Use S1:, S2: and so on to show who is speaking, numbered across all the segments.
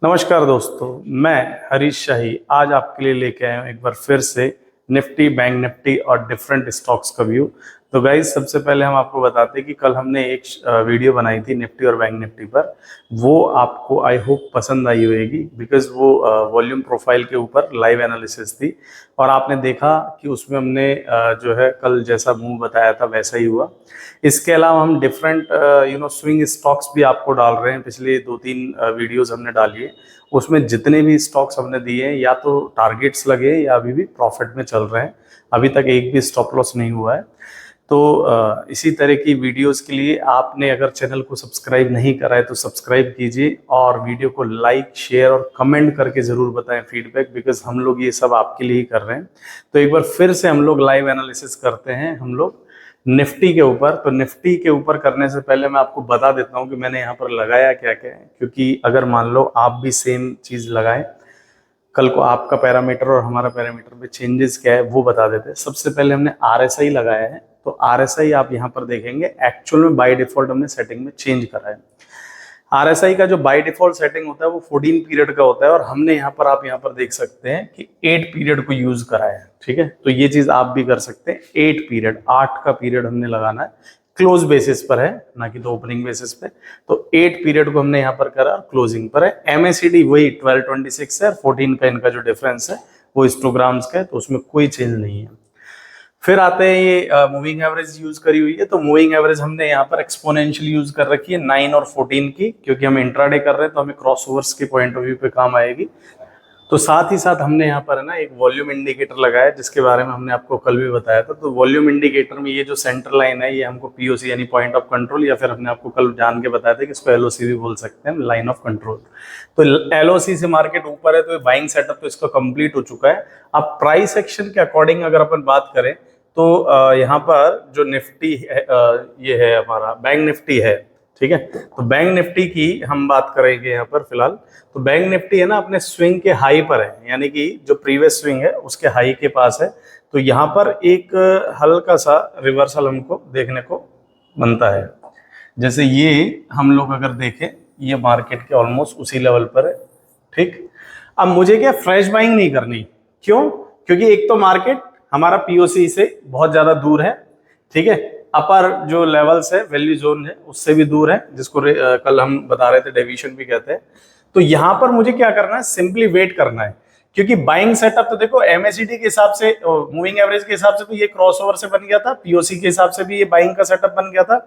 S1: नमस्कार दोस्तों, मैं हरीश शाही आज आपके लिए लेके आया हूँ एक बार फिर से निफ्टी, बैंक निफ्टी और डिफरेंट स्टॉक्स का व्यू। तो गाइज, सबसे पहले हम आपको बताते हैं कि कल हमने एक वीडियो बनाई थी निफ्टी और बैंक निफ्टी पर। वो आपको आई होप पसंद आई होगी बिकॉज वो वॉल्यूम प्रोफाइल के ऊपर लाइव एनालिसिस थी और आपने देखा कि उसमें हमने जो है कल जैसा मूव बताया था वैसा ही हुआ। इसके अलावा हम डिफरेंट स्विंग स्टॉक्स भी आपको डाल रहे हैं। पिछले 2-3 वीडियोस हमने डाली है, उसमें जितने भी स्टॉक्स हमने दिए हैं या तो टारगेट्स लगे हैं या अभी भी प्रॉफिट में चल रहे हैं। अभी तक एक भी स्टॉप लॉस नहीं हुआ है। तो इसी तरह की वीडियोस के लिए आपने अगर चैनल को सब्सक्राइब नहीं करा है तो सब्सक्राइब कीजिए और वीडियो को लाइक, शेयर और कमेंट करके ज़रूर बताएं फीडबैक, बिकॉज हम लोग ये सब आपके लिए ही कर रहे हैं। तो एक बार फिर से हम लोग लाइव एनालिसिस करते हैं हम लोग निफ्टी के ऊपर। तो निफ्टी के ऊपर करने से पहले मैं आपको बता देता हूं कि मैंने यहाँ पर लगाया क्या क्या है, क्योंकि अगर मान लो आप भी सेम चीज़ लगाएं, कल को आपका पैरामीटर और हमारा पैरामीटर में चेंजेस क्या है वो बता देते हैं। सबसे पहले हमने RSI लगाया है। तो RSI आप यहाँ पर देखेंगे एक्चुअल में बाय डिफॉल्ट हमने सेटिंग में चेंज करा है। RSI का जो बाय डिफॉल्ट सेटिंग होता है वो 14 पीरियड का होता है और हमने यहाँ पर आप यहाँ पर देख सकते हैं कि 8 पीरियड को यूज करा है। ठीक है, तो ये चीज आप भी कर सकते हैं। 8 पीरियड, 8 का पीरियड हमने लगाना है, क्लोज बेसिस पर है ना कि तो ओपनिंग बेसिस पे। तो 8 पीरियड को हमने यहाँ पर करा, क्लोजिंग पर है। MACD वही 1226 है, 14 का इनका जो डिफरेंस है वो हिस्टोग्राम्स का है, तो उसमें कोई चेंज नहीं है। फिर आते हैं ये मूविंग एवरेज यूज करी हुई है। तो मूविंग एवरेज हमने यहाँ पर एक्सपोनेंशियल यूज कर रखी है 9 और 14 की, क्योंकि हम इंट्राडे कर रहे हैं तो हमें क्रॉसओवर्स के पॉइंट ऑफ व्यू पे काम आएगी। तो साथ ही साथ हमने यहाँ पर है ना एक वॉल्यूम इंडिकेटर लगाया, जिसके बारे में हमने आपको कल भी बताया था। तो वॉल्यूम इंडिकेटर में ये जो सेंटर लाइन है ये हमको POC यानी पॉइंट ऑफ कंट्रोल, या फिर हमने आपको कल जान के बताया था कि इसको LOC भी बोल सकते हैं, लाइन ऑफ कंट्रोल। तो LOC से मार्केट ऊपर है तो बाइंग सेटअप तो इसका कंप्लीट हो चुका है। अब प्राइस एक्शन के अकॉर्डिंग अगर अपन बात करें तो यहाँ पर जो निफ्टी है, ये है हमारा बैंक निफ्टी है। ठीक है, तो बैंक निफ्टी की हम बात करेंगे यहाँ पर फिलहाल। तो बैंक निफ्टी है ना अपने स्विंग के हाई पर है, यानी कि जो प्रीवियस स्विंग है उसके हाई के पास है। तो यहाँ पर एक हल्का सा रिवर्सल हमको देखने को बनता है। जैसे ये हम लोग अगर देखें, ये मार्केट के ऑलमोस्ट उसी लेवल पर है। ठीक, अब मुझे क्या फ्रेश बाइंग नहीं करनी, क्यों? क्योंकि एक तो मार्केट हमारा POC से बहुत ज्यादा दूर है। ठीक है, अपर जो लेवल्स है, वैल्यू जोन है, उससे भी दूर है, जिसको कल हम बता रहे थे डेविएशन भी कहते हैं। तो यहां पर मुझे क्या करना है, सिंपली वेट करना है। क्योंकि बाइंग सेटअप तो देखो MACD के हिसाब से, मूविंग एवरेज के हिसाब से तो ये क्रॉसओवर से बन गया था, POC के हिसाब से भी ये बाइंग का सेटअप बन गया था।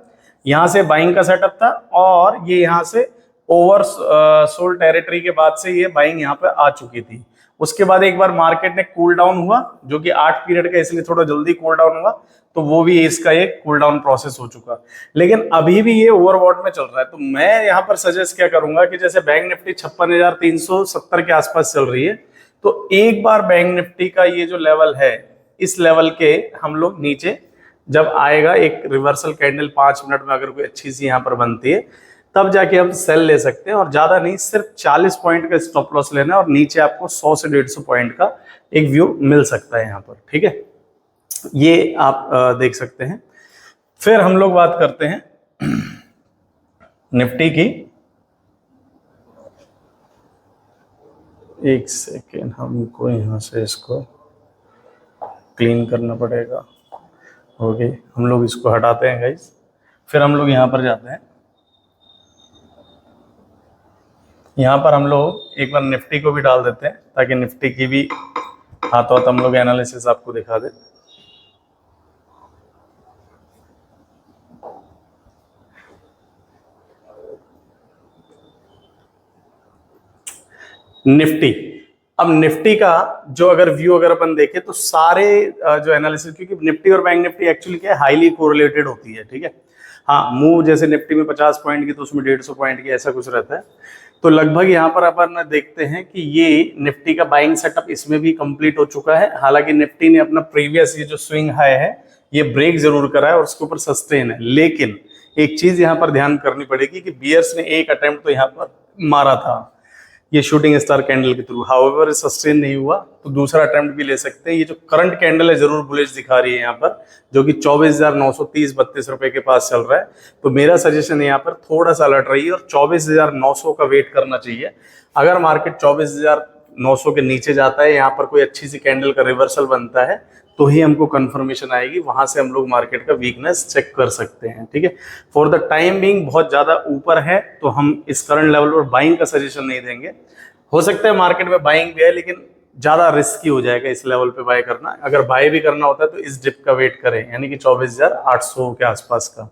S1: यहां से बाइंग का सेटअप था और ये यहां से ओवर सोल्ड टेरिटरी के बाद से ये बाइंग यहाँ पे आ चुकी थी। उसके बाद एक बार मार्केट ने कूल डाउन हुआ, जो कि 8 पीरियड का, इसलिए थोड़ा जल्दी कूल डाउन हुआ, तो वो भी इसका एक कूल डाउन प्रोसेस हो चुका। लेकिन अभी भी ये ओवरबॉट में चल रहा है। तो मैं यहाँ पर सजेस्ट क्या करूंगा कि जैसे बैंक निफ्टी 56,370 के आसपास चल रही है, तो एक बार बैंक निफ्टी का ये जो लेवल है, इस लेवल के हम लोग नीचे जब आएगा एक रिवर्सल कैंडल 5 मिनट में अगर कोई अच्छी सी यहाँ पर बनती है, तब जाके हम सेल ले सकते हैं। और ज्यादा नहीं, सिर्फ 40 पॉइंट का स्टॉप लॉस लेना है और नीचे आपको 100 से 150 पॉइंट का एक व्यू मिल सकता है यहाँ पर। ठीक है, ये आप देख सकते हैं। फिर हम लोग बात करते हैं निफ्टी की। एक सेकेंड, हमको यहाँ से इसको क्लीन करना पड़ेगा। ओके, हम लोग इसको हटाते हैं गाइस। फिर हम लोग यहाँ पर जाते हैं। यहाँ पर हम लोग एक बार निफ्टी को भी डाल देते हैं ताकि निफ्टी की भी हाथों हाथ हम लोग एनालिसिस आपको दिखा दें। निफ्टी, अब निफ्टी का जो अगर व्यू अगर अपन देखें तो सारे जो एनालिसिस, क्योंकि निफ्टी और बैंक निफ्टी एक्चुअली क्या है, हाईली कोरिलेटेड होती है। ठीक है, हाँ, मूव जैसे निफ्टी में 50 पॉइंट की तो उसमें 150 पॉइंट की, ऐसा कुछ रहता है। तो लगभग यहाँ पर अपन देखते हैं कि ये निफ्टी का बाइंग सेटअप इसमें भी कंप्लीट हो चुका है। हालांकि निफ्टी ने अपना प्रीवियस ये जो स्विंग हाई है ये ब्रेक जरूर करा है और उसके ऊपर सस्टेन है। लेकिन एक चीज यहाँ पर ध्यान करनी पड़ेगी कि बियर्स ने एक अटेम्प्ट तो यहाँ पर मारा था, ये शूटिंग स्टार कैंडल के थ्रू, हाउएवर सस्टेन नहीं हुआ तो दूसरा अटेम्प्ट भी ले सकते हैं। ये जो करंट कैंडल है जरूर बुलिश दिखा रही है यहाँ पर, जो कि 24,930-32 रुपए के पास चल रहा है। तो मेरा सजेशन है यहाँ पर थोड़ा सा अलर्ट रही है और 24,900 का वेट करना चाहिए। अगर मार्केट 24,900 के नीचे जाता है, यहाँ पर कोई अच्छी सी कैंडल का रिवर्सल बनता है, तो ही हमको कंफर्मेशन आएगी, वहां से हम लोग मार्केट का वीकनेस चेक कर सकते हैं। ठीक है, फॉर द टाइम बीइंग बहुत ज्यादा ऊपर है तो हम इस करंट लेवल पर बाइंग का सजेशन नहीं देंगे। हो सकता है मार्केट में बाइंग भी है, लेकिन ज्यादा रिस्की हो जाएगा इस लेवल पे बाय करना। अगर बाय भी करना होता है तो इस डिप का वेट करें, यानी कि 24,800 के आसपास का।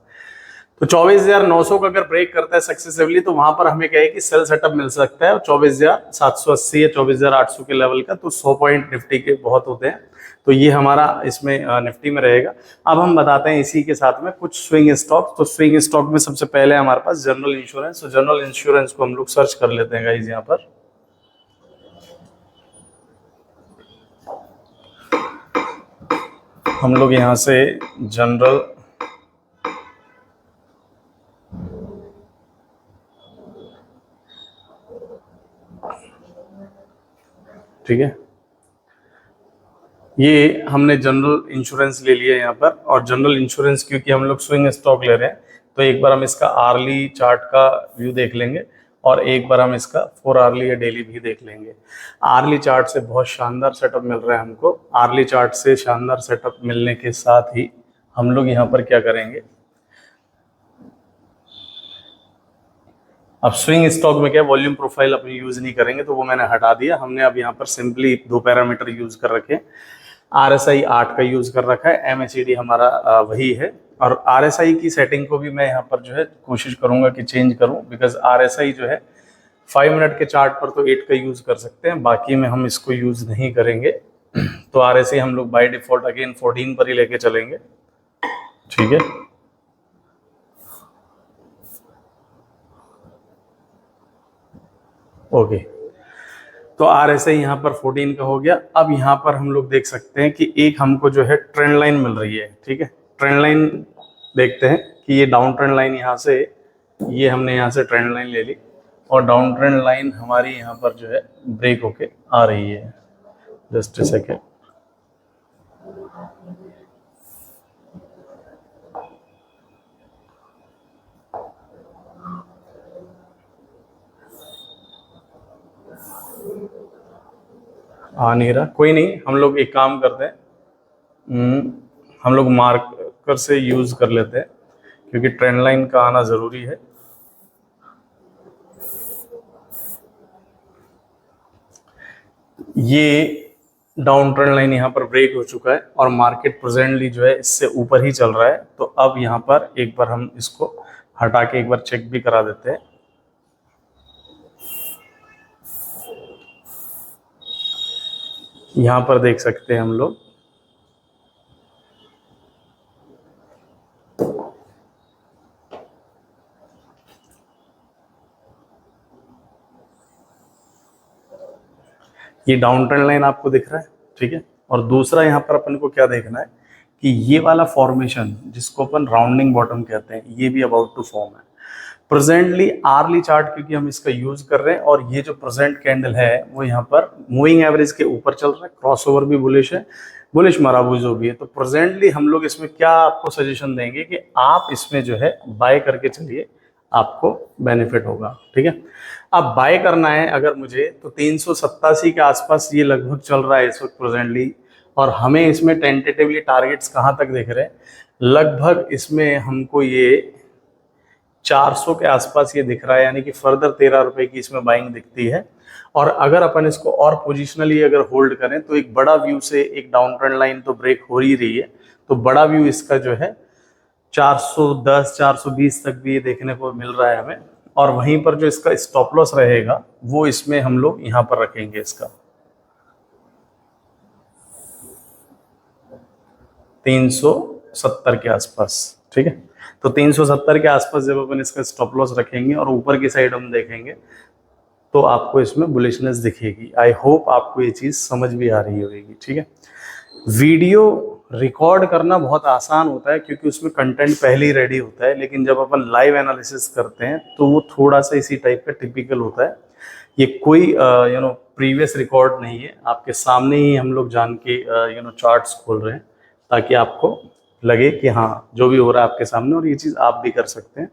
S1: तो 24,900 का अगर ब्रेक करता है सक्सेसिवली तो वहां पर हमें क्या है कि सेल सेटअप मिल सकता है 24,780 या 24,800 के लेवल का। तो 100 पॉइंट निफ्टी के बहुत होते हैं, तो ये हमारा इसमें निफ्टी में रहेगा। अब हम बताते हैं इसी के साथ में कुछ स्विंग स्टॉक। तो स्विंग स्टॉक में सबसे पहले हमारे पास जनरल इंश्योरेंस। तो जनरल इंश्योरेंस को हम लोग सर्च कर लेते हैं गाइस। यहाँ पर हम लोग यहाँ से जनरल ठीक है, ये हमने जनरल इंश्योरेंस ले लिया यहाँ पर। और जनरल इंश्योरेंस क्योंकि हम लोग स्विंग स्टॉक ले रहे हैं तो एक बार हम इसका आर्ली चार्ट का व्यू देख लेंगे और एक बार हम इसका 4 आर्ली या डेली भी देख लेंगे। आर्ली चार्ट से बहुत शानदार सेटअप मिल रहा है हमको। आर्ली चार्ट से शानदार सेटअप मिलने के साथ ही हम लोग यहाँ पर क्या करेंगे, अब स्विंग स्टॉक में क्या वॉल्यूम प्रोफाइल अपनी यूज नहीं करेंगे, तो वो मैंने हटा दिया। हमने अब यहाँ पर सिंपली 2 पैरामीटर यूज कर रखे। RSI 8 का यूज कर रखा है, MACD हमारा वही है। और RSI की सेटिंग को भी मैं यहाँ पर जो है कोशिश करूंगा कि चेंज करूं, बिकॉज RSI जो है 5 मिनट के चार्ट पर तो 8 का यूज कर सकते हैं, बाकी में हम इसको यूज नहीं करेंगे। तो RSI हम लोग बाय डिफॉल्ट अगेन 14 पर ही लेके चलेंगे। ठीक है, ओके। तो RSI यहाँ पर 14 का हो गया। अब यहाँ पर हम लोग देख सकते हैं कि एक हमको जो है ट्रेंड लाइन मिल रही है। ठीक है, ट्रेंड लाइन देखते हैं कि ये डाउन ट्रेंड लाइन यहाँ से, ये हमने यहाँ से ट्रेंड लाइन ले ली और डाउन ट्रेंड लाइन हमारी यहाँ पर जो है ब्रेक होके आ रही है। जस्ट अ सेकेंड, आ नहीं रहा, कोई नहीं, हम लोग एक काम करते हैं, हम लोग मार्कर से यूज कर लेते हैं क्योंकि ट्रेंड लाइन का आना जरूरी है। ये डाउन ट्रेंड लाइन यहाँ पर ब्रेक हो चुका है और मार्केट प्रेजेंटली जो है इससे ऊपर ही चल रहा है। तो अब यहाँ पर एक बार हम इसको हटा के एक बार चेक भी करा देते हैं। यहाँ पर देख सकते हैं हम लोग ये डाउन ट्रेंड लाइन आपको दिख रहा है। ठीक है, और दूसरा यहाँ पर अपन को क्या देखना है कि ये वाला फॉर्मेशन जिसको अपन राउंडिंग बॉटम कहते हैं, ये भी अबाउट टू फॉर्म है। प्रेजेंटली आर्ली चार्ट क्योंकि हम इसका यूज कर रहे हैं और ये जो प्रेजेंट कैंडल है वो यहाँ पर मूविंग एवरेज के ऊपर चल रहा है, क्रॉसओवर भी बुलिश है, बुलिश मराबू जो भी है। तो प्रेजेंटली हम लोग इसमें क्या आपको सजेशन देंगे कि आप इसमें जो है बाय करके चलिए, आपको बेनिफिट होगा। ठीक है, अब बाय करना है अगर मुझे तो 387 के आसपास ये लगभग चल रहा है इस वक्त प्रेजेंटली। और हमें इसमें टेंटेटिवली टारगेट्स कहाँ तक दिख रहे हैं, लगभग इसमें हमको ये 400 के आसपास ये दिख रहा है, यानी कि फर्दर 13 रुपए की इसमें बाइंग दिखती है। और अगर अपन इसको और पोजिशनली अगर होल्ड करें तो एक बड़ा व्यू से एक डाउन ट्रेंड लाइन तो ब्रेक हो ही रही है, तो बड़ा व्यू इसका जो है 410 420 तक भी ये देखने को मिल रहा है हमें। और वहीं पर जो इसका स्टॉप लॉस रहेगा वो इसमें हम लोग यहां पर रखेंगे इसका 370 के आसपास। ठीक है, तो 370 के आसपास जब अपन इसका स्टॉप लॉस रखेंगे और ऊपर की साइड हम देखेंगे तो आपको इसमें बुलिशनेस दिखेगी। आई होप आपको ये चीज समझ भी आ रही होगी। ठीक है, वीडियो रिकॉर्ड करना बहुत आसान होता है क्योंकि उसमें कंटेंट पहले ही रेडी होता है, लेकिन जब अपन लाइव एनालिसिस करते हैं तो वो थोड़ा सा इसी टाइप का टिपिकल होता है ये कोई प्रीवियस रिकॉर्ड नहीं है, आपके सामने ही हम लोग जान के चार्ट्स खोल रहे हैं ताकि आपको लगे कि हाँ जो भी हो रहा है आपके सामने, और ये चीज़ आप भी कर सकते हैं।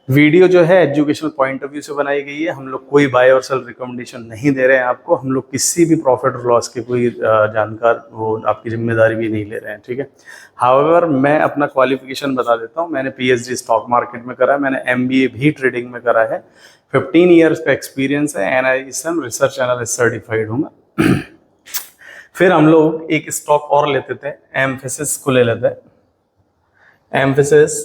S1: वीडियो जो है एजुकेशनल पॉइंट ऑफ व्यू से बनाई गई है, हम लोग कोई बाय और सेल रिकमेंडेशन नहीं दे रहे हैं आपको, हम लोग किसी भी प्रॉफिट और लॉस के कोई जानकार वो आपकी जिम्मेदारी भी नहीं ले रहे हैं, ठीक है। हाउएवर मैं अपना क्वालिफिकेशन बता देता हूँ, मैंने पीएचडी स्टॉक मार्केट में करा है, मैंने एमबीए भी ट्रेडिंग में करा है, 15 ईयर्स का एक्सपीरियंस है, एनआईएसएम रिसर्च एनालिस्ट सर्टिफाइड हूँ मैं। फिर हम लोग एक स्टॉक और लेते थे, एम्फेसिस को ले लेते हैं। एम्फेसिस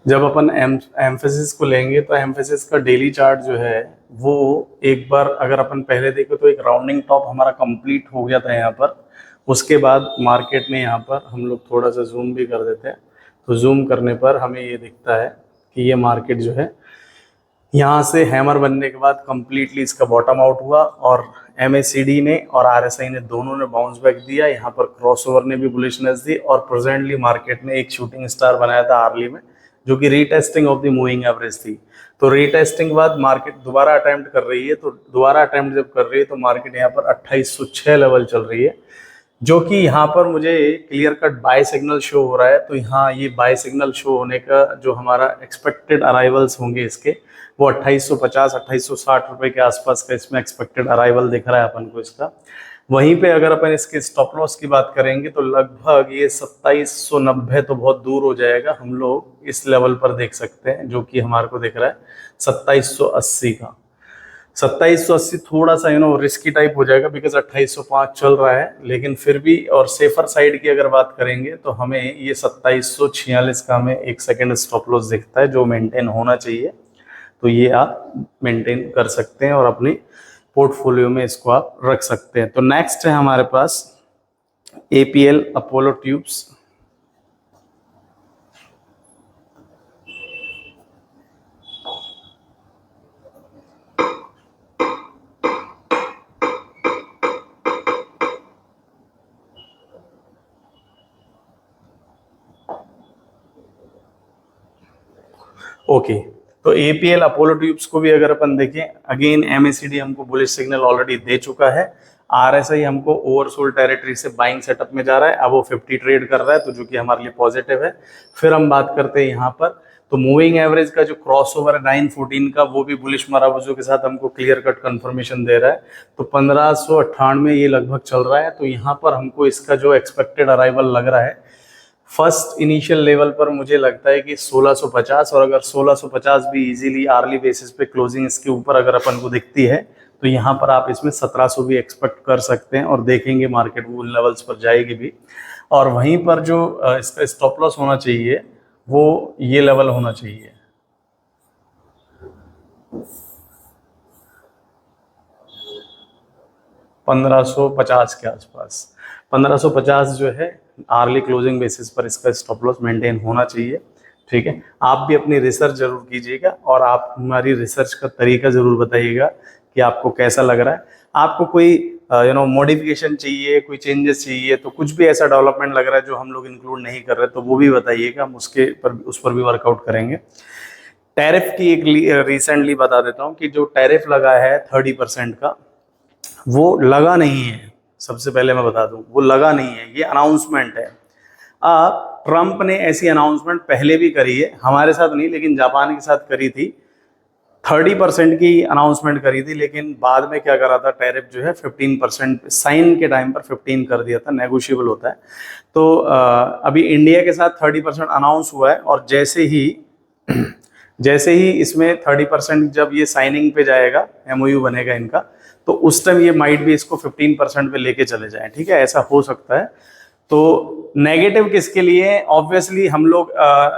S1: जब अपन एम्फेसिस को लेंगे तो एम्फेसिस का डेली चार्ट जो है वो एक बार अगर अपन पहले देखें तो एक राउंडिंग टॉप हमारा कंप्लीट हो गया था यहाँ पर। उसके बाद मार्केट में यहाँ पर हम लोग थोड़ा सा जूम भी कर देते हैं, तो जूम करने पर हमें ये दिखता है कि ये मार्केट जो है यहाँ से हैमर बनने के बाद कंप्लीटली इसका बॉटम आउट हुआ, और MACD ने और RSI ने दोनों ने बाउंस बैक दिया, यहाँ पर क्रॉसओवर ने भी बुलिशनेस दी, और प्रेजेंटली मार्केट ने एक शूटिंग स्टार बनाया था आर्ली में जो कि retesting of the moving average थी। तो रीटेस्टिंग के बाद मार्केट दोबारा अटेम्प्ट कर रही है, तो दोबारा अटेम्प्ट जब कर रही है तो मार्केट यहाँ पर 2806 लेवल चल रही है, जो कि यहाँ पर मुझे clear cut buy signal show हो रहा है। तो यहाँ ये बाय सिग्नल शो होने का जो हमारा एक्सपेक्टेड अराइवल्स होंगे इसके वो 2850 2860 रुपए के आसपास का इसमें एक्सपेक्टेड अराइवल दिख रहा है अपन को इसका। वहीं पे अगर अपन इसके स्टॉप लॉस की बात करेंगे तो लगभग ये 2790 तो बहुत दूर हो जाएगा, हम लोग इस लेवल पर देख सकते हैं जो कि हमारे को दिख रहा है 2780 का। 2780 थोड़ा सा रिस्की टाइप हो जाएगा बिकॉज 2805 चल रहा है, लेकिन फिर भी और सेफर साइड की अगर बात करेंगे तो हमें ये 2746 का हमें एक सेकेंड स्टॉप लॉस दिखता है जो मेंटेन होना चाहिए। तो ये आप मेंटेन कर सकते हैं और अपनी पोर्टफोलियो में इसको आप रख सकते हैं। तो नेक्स्ट है हमारे पास APL अपोलो ट्यूब्स। ओके, तो APL अपोलो ट्यूब्स को भी अगर अपन देखें, अगेन MACD हमको बुलिश सिग्नल ऑलरेडी दे चुका है, RSI हमको ओवरसोल्ड टेरिटरी से बाइंग सेटअप में जा रहा है, अब वो 50 ट्रेड कर रहा है, तो जो कि हमारे लिए पॉजिटिव है। फिर हम बात करते हैं यहाँ पर तो मूविंग एवरेज का जो क्रॉस ओवर है 914 का, वो भी बुलिश मराबूजों के साथ हमको क्लियर कट कंफर्मेशन दे रहा है। तो 1598 ये लगभग चल रहा है, तो यहाँ पर हमको इसका जो एक्सपेक्टेड अराइवल लग रहा है फर्स्ट इनिशियल लेवल पर मुझे लगता है कि 1650, और अगर 1650 भी इजीली आर्ली बेसिस पे क्लोजिंग इसके ऊपर अगर अपन को दिखती है तो यहाँ पर आप इसमें 1700 भी एक्सपेक्ट कर सकते हैं, और देखेंगे मार्केट वो लेवल्स पर जाएगी भी। और वहीं पर जो इसका स्टॉप लॉस होना चाहिए वो ये लेवल होना चाहिए 1550 के आसपास। 1550 जो है आर्ली क्लोजिंग बेसिस पर इसका स्टॉप लॉस मेंटेन होना चाहिए, ठीक है। आप भी अपनी रिसर्च जरूर कीजिएगा, और आप हमारी रिसर्च का तरीका जरूर बताइएगा कि आपको कैसा लग रहा है। आपको कोई मॉडिफिकेशन चाहिए, कोई चेंजेस चाहिए, तो कुछ भी ऐसा डेवलपमेंट लग रहा है जो हम लोग इंक्लूड नहीं कर रहे तो वो भी बताइएगा, हम उस पर भी वर्कआउट करेंगे। टैरिफ की एक रिसेंटली बता देता हूँ कि जो टैरिफ लगा है 30% का, वो लगा नहीं है। सबसे पहले मैं बता दूं वो लगा नहीं है, ये अनाउंसमेंट है। ट्रंप ने ऐसी अनाउंसमेंट पहले भी करी है, हमारे साथ नहीं लेकिन जापान के साथ करी थी, 30% की अनाउंसमेंट करी थी, लेकिन बाद में क्या करा था, टैरिफ जो है 15% साइन के टाइम पर 15 कर दिया था, नेगोशिएबल होता है। तो अभी इंडिया के साथ 30% अनाउंस हुआ है, और जैसे ही इसमें 30% जब ये साइनिंग पे जाएगा, MOU बनेगा इनका, तो उस टाइम ये माइट भी इसको 15% पे लेके चले जाएं, ठीक है, ऐसा हो सकता है। तो नेगेटिव किसके लिए, ऑब्वियसली हम लोग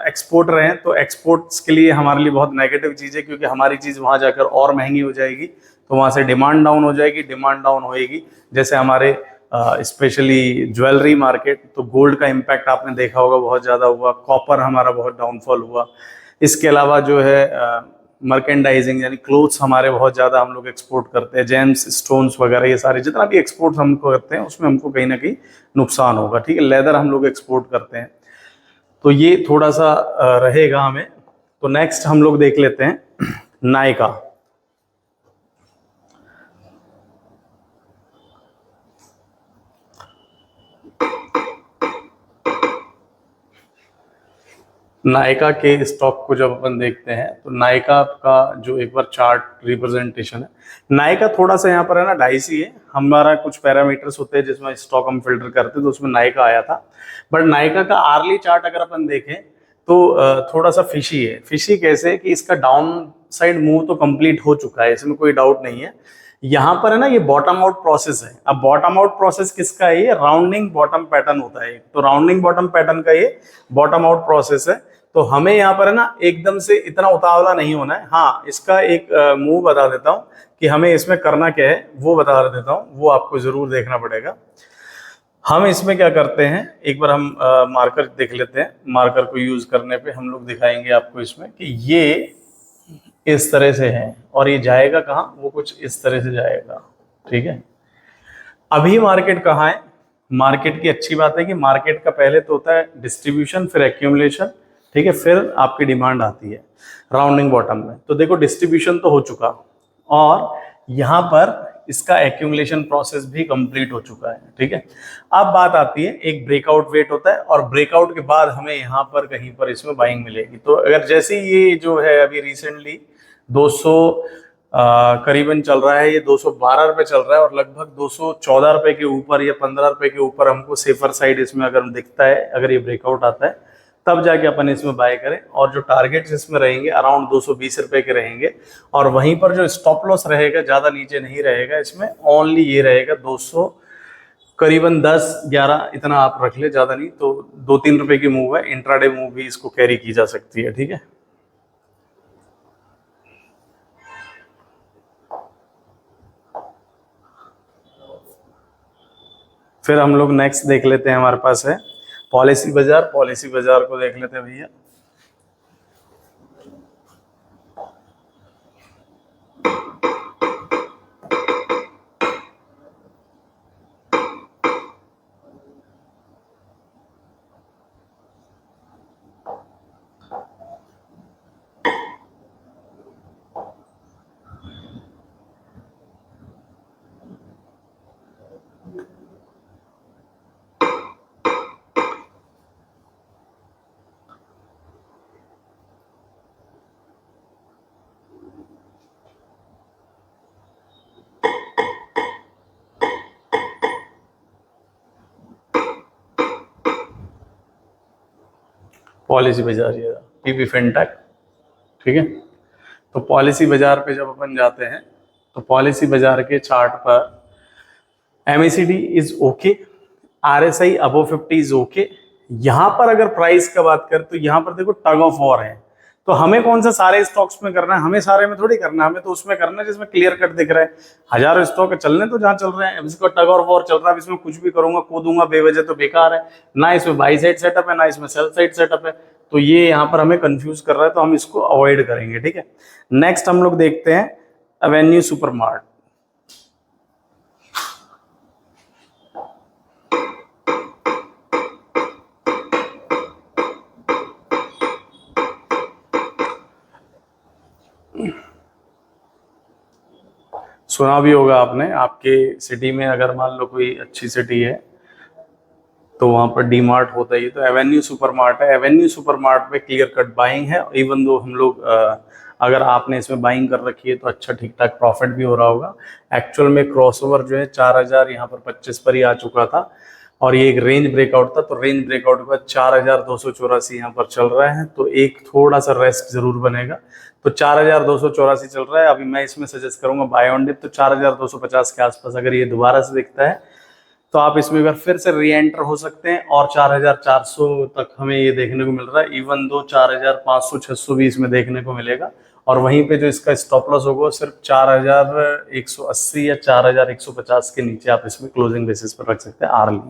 S1: एक्सपोर्टर हैं, तो एक्सपोर्ट्स के लिए हमारे लिए बहुत नेगेटिव चीज़ है, क्योंकि हमारी चीज़ वहाँ जाकर और महंगी हो जाएगी, तो वहाँ से डिमांड डाउन हो जाएगी, डिमांड डाउन होएगी, जैसे हमारे स्पेशली ज्वेलरी मार्केट। तो गोल्ड का इम्पैक्ट आपने देखा होगा बहुत ज़्यादा हुआ, कॉपर हमारा बहुत डाउनफॉल हुआ। इसके अलावा जो है मर्केंडाइजिंग यानी क्लोथ्स हमारे बहुत ज़्यादा हम लोग एक्सपोर्ट करते हैं, जेम्स स्टोन्स वगैरह ये सारे जितना भी एक्सपोर्ट हमको करते हैं उसमें हमको कहीं ना कहीं नुकसान होगा। ठीक है, लेदर हम लोग एक्सपोर्ट करते हैं, तो ये थोड़ा सा रहेगा हमें। तो नेक्स्ट हम लोग देख लेते हैं नायका। नायका के स्टॉक को जब अपन देखते हैं तो नायका का जो एक बार चार्ट रिप्रेजेंटेशन है, नायका थोड़ा सा यहाँ पर है ना डाइसी है। हमारा कुछ पैरामीटर्स होते हैं जिसमें स्टॉक हम फिल्टर करते हैं, तो उसमें नायका आया था। बट नायका का आर्ली चार्ट अगर अपन देखें तो थोड़ा सा फिशी है। फिशी कैसे कि इसका डाउन साइड मूव तो कंप्लीट हो चुका है, इसमें कोई डाउट नहीं है। यहाँ पर है ना ये बॉटम आउट प्रोसेस है। अब बॉटम आउट प्रोसेस किसका है? ये राउंडिंग बॉटम पैटर्न होता है। तो राउंडिंग बॉटम पैटर्न का ये बॉटम आउट प्रोसेस है। तो हमें यहाँ पर है ना एकदम से इतना उतावला नहीं होना है। हाँ, इसका एक मूव बता देता हूँ कि हमें इसमें करना क्या है, वो बता देता हूँ, वो आपको जरूर देखना पड़ेगा। हम इसमें क्या करते हैं, एक बार हम मार्कर देख लेते हैं। मार्कर को यूज करने पे हम लोग दिखाएंगे आपको इसमें कि ये इस तरह से है और ये जाएगा कहाँ, वो कुछ इस तरह से जाएगा। ठीक है, अभी मार्केट कहाँ है? मार्केट की अच्छी बात है कि मार्केट का पहले तो होता है डिस्ट्रीब्यूशन, फिर एक्यूमुलेशन, ठीक है, फिर आपकी डिमांड आती है राउंडिंग बॉटम में। तो देखो डिस्ट्रीब्यूशन तो हो चुका और यहाँ पर इसका एक्यूमुलेशन प्रोसेस भी कंप्लीट हो चुका है। ठीक है, अब बात आती है एक ब्रेकआउट वेट होता है और ब्रेकआउट के बाद हमें यहाँ पर कहीं पर इसमें बाइंग मिलेगी। तो अगर जैसे ये जो है अभी रिसेंटली 200 करीबन चल रहा है, ये 212 रुपए चल रहा है और लगभग 214 रुपए के ऊपर या 15 रुपए के ऊपर हमको सेफर साइड इसमें अगर दिखता है, अगर ये ब्रेकआउट आता है तब जाके अपन इसमें बाय करें। और जो टारगेट्स इसमें रहेंगे अराउंड 220 रुपए के रहेंगे और वहीं पर जो स्टॉप लॉस रहेगा ज्यादा नीचे नहीं रहेगा, इसमें ओनली ये रहेगा 200 करीबन 10-11 इतना आप रख ले, ज्यादा नहीं। तो 2-3 रुपए की मूव है, इंट्राडे मूव भी इसको कैरी की जा सकती है। ठीक है, फिर हम लोग नेक्स्ट देख लेते हैं, हमारे पास है पॉलिसी बाजार। पॉलिसी बाजार को देख लेते हैं भैया। पॉलिसी बाजार ये पीपी फिनटेक। ठीक है, तो पॉलिसी बाजार पे जब अपन जाते हैं तो पॉलिसी बाजार के चार्ट पर MACD is okay, RSI above 50 is okay. यहाँ पर अगर प्राइस का बात करें तो यहाँ पर देखो टग ऑफ वॉर है। तो हमें कौन सा सारे स्टॉक्स में करना है? हमें सारे में थोड़ी करना है, हमें तो उसमें करना है जिसमें क्लियर कट दिख रहा है। हजारों स्टॉक चलने तो जहाँ चल रहे हैं। इसका टग ऑफ वॉर चल रहा है, इसमें कुछ भी करूंगा कूदूंगा बेवजह तो बेकार है। ना इसमें बाई साइड सेटअप है, ना इसमें सेल साइड सेटअप है। तो ये यहाँ पर हमें कंफ्यूज कर रहा है, तो हम इसको अवॉइड करेंगे। ठीक है, नेक्स्ट हम लोग देखते हैं एवेन्यू सुपरमार्ट। सुना भी होगा आपने, आपके सिटी में अगर मान लो कोई अच्छी सिटी है तो वहां पर डी मार्ट होता ही है। तो एवेन्यू सुपरमार्ट है। एवेन्यू सुपरमार्ट पे क्लियर कट बाइंग है। इवन दो हम लोग अगर आपने इसमें बाइंग कर रखी है तो अच्छा ठीक ठाक प्रॉफिट भी हो रहा होगा। एक्चुअल में क्रॉसओवर जो है 4000 यहाँ पर 25 पर ही आ चुका था और ये एक रेंज ब्रेकआउट था। तो रेंज ब्रेकआउट के बाद 4284 यहाँ पर चल रहा है। तो एक थोड़ा सा रेस्ट जरूर बनेगा। तो 4284 चल रहा है। अभी मैं इसमें सजेस्ट करूंगा बाय ऑन डिप। तो 4250 के आसपास अगर ये दोबारा से दिखता है तो आप इसमें एक बार फिर से री एंटर हो सकते हैं। और 4400 तक हमें ये देखने को मिल रहा है। इवन दो 4500-600 भी इसमें देखने को मिलेगा। और वहीं पे जो इसका स्टॉप लॉस होगा वो सिर्फ 4180 या 4150 के नीचे आप इसमें क्लोजिंग बेसिस पर रख सकते हैं आर्ली।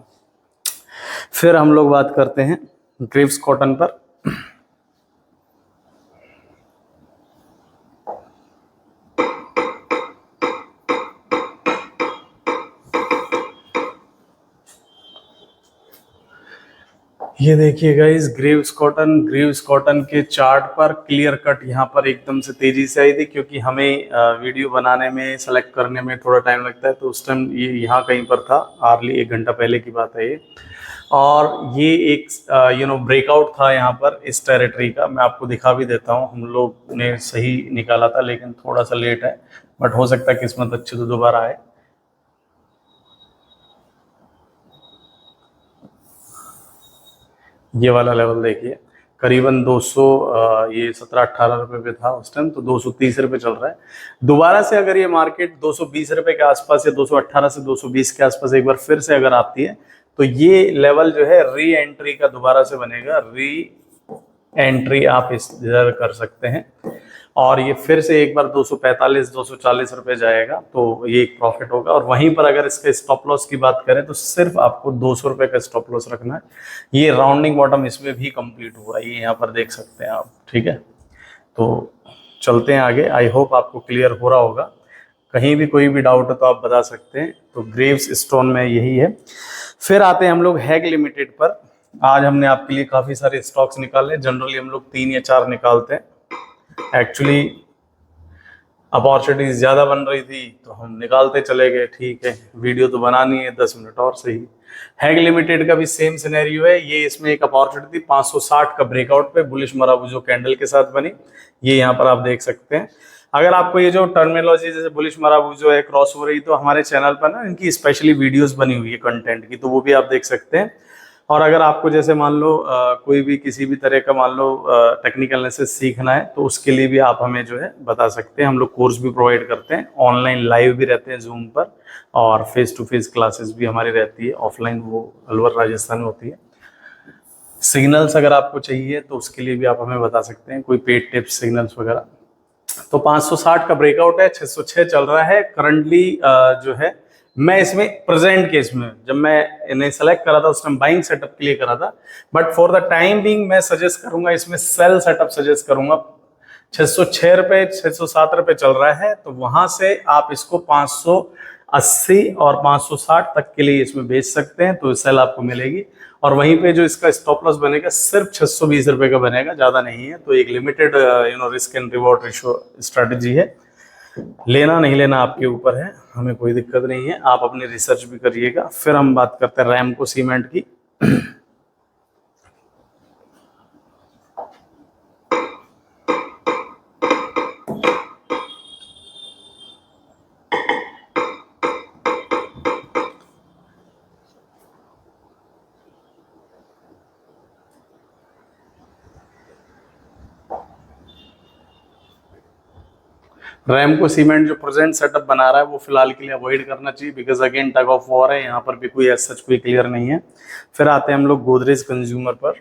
S1: फिर हम लोग बात करते हैं ग्रीव्स कॉटन पर। ये देखिए गाइस, ग्रीव्स कॉटन के चार्ट पर क्लियर कट यहाँ पर एकदम से तेजी से आई थी, क्योंकि हमें वीडियो बनाने में, सेलेक्ट करने में थोड़ा टाइम लगता है, तो उस टाइम ये यहाँ कहीं पर था, आर्ली 1 घंटा पहले की बात है ये। और ये एक ब्रेकआउट था यहाँ पर इस टेरिटरी का। मैं आपको दिखा भी देता हूँ, हम लोग ने सही निकाला था लेकिन थोड़ा सा लेट है, बट हो सकता है किस्मत अच्छी तो दोबारा आए। ये वाला लेवल देखिए, करीबन 200 ये 17-18 रुपए पे था उस टाइम, तो 230 रुपए चल रहा है। दोबारा से अगर ये मार्केट 220 रुपए के आसपास या 218 से 220 के आसपास एक बार फिर से अगर आती है, तो ये लेवल जो है री एंट्री का दोबारा से बनेगा। री एंट्री आप इधर कर सकते हैं, और ये फिर से एक बार 245-240 रुपए जाएगा, तो ये एक प्रॉफिट होगा। और वहीं पर अगर इसके स्टॉप लॉस की बात करें तो सिर्फ आपको 200 रुपए का स्टॉप लॉस रखना है। ये राउंडिंग बॉटम इसमें भी कंप्लीट हुआ, ये यहाँ पर देख सकते हैं आप, ठीक है। तो चलते हैं आगे, आई होप आपको क्लियर हो रहा होगा। कहीं भी कोई भी डाउट है तो आप बता सकते हैं। तो ग्रीव्स स्टोन में यही है। फिर आते हैं हम लोग हैग लिमिटेड पर। आज हमने आपके लिए काफ़ी सारे स्टॉक्स निकाले, जनरली हम लोग 3 या 4 निकालते हैं। एक्चुअली अपॉर्चुनिटीज ज़्यादा बन रही थी तो हम निकालते चले गए, ठीक है, वीडियो तो बनानी है 10 मिनट और सही। हैग लिमिटेड का भी सेम सिनेरियो है। ये इसमें एक अपॉर्चुनिटी 560 का ब्रेकआउट पे बुलिश मराबूजो कैंडल के साथ बनी, ये यहाँ पर आप देख सकते हैं। अगर आपको ये जो टर्मिनोलॉजी जैसे बुलिश मराबूजो है, क्रॉस हो रही, तो हमारे चैनल पर ना इनकी स्पेशली वीडियोस बनी हुई है कंटेंट की, तो वो भी आप देख सकते हैं। और अगर आपको जैसे मान लो कोई भी किसी भी तरह का मान लो टेक्निकल एनालिसिस सीखना है, तो उसके लिए भी आप हमें जो है बता सकते हैं। हम लोग कोर्स भी प्रोवाइड करते हैं, ऑनलाइन लाइव भी रहते हैं जूम पर, और फेस टू फेस क्लासेस भी हमारी रहती है। ऑफलाइन वो अलवर राजस्थान में होती है। सिग्नल्स अगर आपको चाहिए तो उसके लिए भी आप हमें बता सकते हैं, कोई पेड टिप्स सिग्नल्स वगैरह। तो 560 का ब्रेकआउट है, 606 चल रहा है करंटली। जो है मैं इसमें प्रेजेंट केस में जब मैं इन्हें सेलेक्ट करा था उस टाइम बाइंग सेटअप के लिए करा था, but for the time being मैं सजेस्ट करूंगा इसमें सेल सेटअप सजेस्ट करूंगा। 606 रुपए 607 रुपए चल रहा है, तो वहां से आप इसको 580 और 560 तक के लिए इसमें बेच सकते हैं, तो सेल आपको मिलेगी। और वहीं पे जो इसका स्टॉप लॉस बनेगा सिर्फ 620 रुपए का बनेगा, ज्यादा नहीं है। तो एक limited risk and reward ratio strategy है, लेना नहीं लेना आपके ऊपर है, हमें कोई दिक्कत नहीं है, आप अपनी रिसर्च भी करिएगा। फिर हम बात करते हैं रैमको सीमेंट की। रैमको सीमेंट जो प्रेजेंट सेटअप बना रहा है वो फिलहाल के लिए अवॉइड करना चाहिए, because again tug of war है, यहाँ पर भी कोई ऐसा सच कोई क्लियर नहीं है। फिर आते हैं हम लोग गोदरेज कंज्यूमर पर।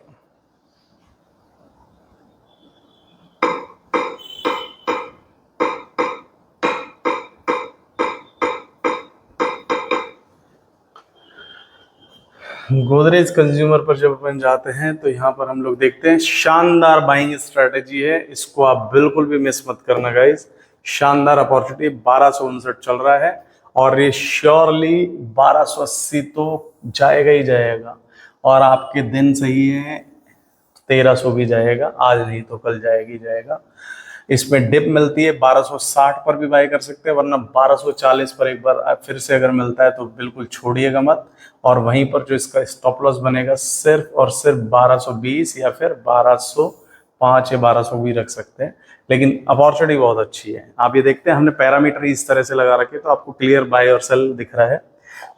S1: गोदरेज कंज्यूमर पर जब अपन जाते हैं तो यहाँ पर हम लोग देखते हैं शानदार बाइंग स्ट्रेटेजी है, इसको आप बिल्कुल भी मिस मत करना गाइस। शानदार अपॉर्चुनिटी, 1259 चल रहा है, और ये श्योरली 1280 तो जाएगा ही जाएगा। और आपके दिन सही है 1300 भी जाएगा, आज नहीं तो कल जाएगा ही जाएगा। इसमें डिप मिलती है 1260 पर भी बाय कर सकते हैं, वरना 1240 पर एक बार फिर से अगर मिलता है तो बिल्कुल छोड़िएगा मत। और वहीं पर जो इसका स्टॉप लॉस बनेगा सिर्फ और सिर्फ 1220 या फिर 1205 या 1200 भी रख सकते हैं, लेकिन अपॉर्चुनिटी बहुत अच्छी है। आप ये देखते हैं हमने पैरामीटर इस तरह से लगा रखे, तो आपको क्लियर बाय और सेल दिख रहा है।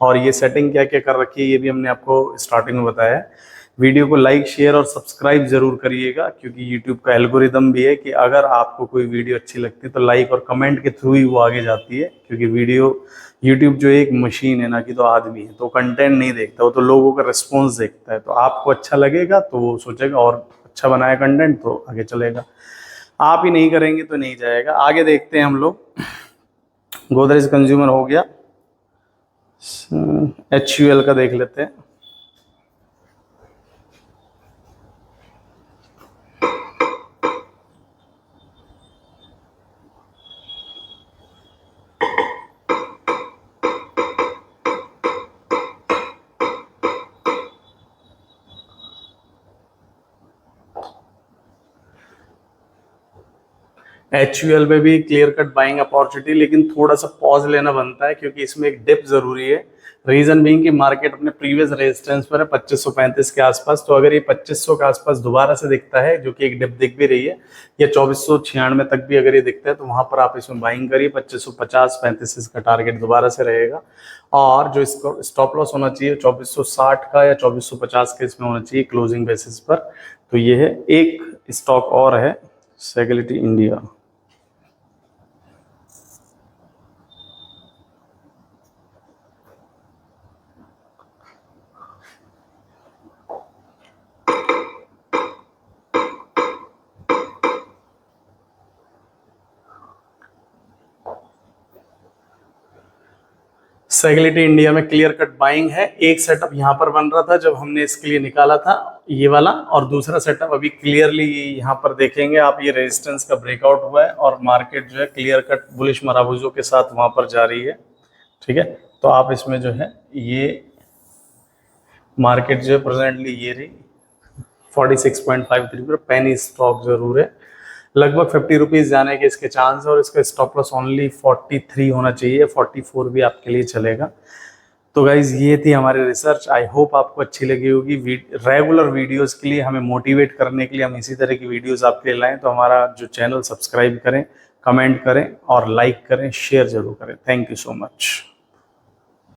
S1: और ये सेटिंग क्या क्या कर रखी है ये भी हमने आपको स्टार्टिंग में बताया है। वीडियो को लाइक शेयर और सब्सक्राइब जरूर करिएगा, क्योंकि यूट्यूब का एल्गोरिदम भी है कि अगर आपको कोई वीडियो अच्छी लगती है तो लाइक और कमेंट के थ्रू ही वो आगे जाती है। क्योंकि वीडियो यूट्यूब जो एक मशीन है ना कि तो आदमी है, तो कंटेंट नहीं देखता, वो तो लोगों का रिस्पॉन्स देखता है। तो आपको अच्छा लगेगा तो वो सोचेगा और अच्छा बनाया कंटेंट तो आगे चलेगा। आप ही नहीं करेंगे तो नहीं जाएगा। आगे देखते हैं हम लोग। गोदरेज कंज्यूमर हो गया, HUL का देख लेते हैं। HUL में भी क्लियर कट बाइंग अपॉर्चुनिटी, लेकिन थोड़ा सा पॉज लेना बनता है क्योंकि इसमें एक डिप जरूरी है। रीजन बीइंग कि मार्केट अपने प्रीवियस रेजिस्टेंस पर है 2535 के आसपास। तो अगर ये 2500 के आसपास दोबारा से दिखता है, जो कि एक डिप दिख भी रही है, या 2496 तक भी अगर ये दिखता है, तो वहां पर आप इसमें बाइंग करिए। 2550-35 इसका टारगेट दोबारा से रहेगा। और जो इसको स्टॉप लॉस होना चाहिए 2460 का या 2450 के इसमें होना चाहिए क्लोजिंग बेसिस पर। तो ये है। एक स्टॉक और है, सेगलिटी इंडिया। सेगलिटी इंडिया में क्लियर कट बाइंग है। एक सेटअप यहाँ पर बन रहा था जब हमने इसके लिए निकाला था, ये वाला, और दूसरा सेटअप अभी क्लियरली यहाँ पर देखेंगे आप, ये रेजिस्टेंस का ब्रेकआउट हुआ है और मार्केट जो है क्लियर कट बुलिश मराबूजों के साथ वहां पर जा रही है। ठीक है, तो आप इसमें जो है ये मार्केट जो है प्रेजेंटली ये रही 46.53 पर पेनी स्टॉक जरूर है। लगभग 50 रुपीज जाने के इसके चांस है और इसका स्टॉप लॉस ओनली 43 होना चाहिए, 44 भी आपके लिए चलेगा। तो गाइज ये थी हमारी रिसर्च। आई होप आपको अच्छी लगी होगी। रेगुलर वीडियोस के लिए, हमें मोटिवेट करने के लिए हम इसी तरह की वीडियोस आपके लिए लाएं। तो हमारा जो चैनल सब्सक्राइब करें, कमेंट करें और लाइक करें, शेयर जरूर करें। Thank you so much.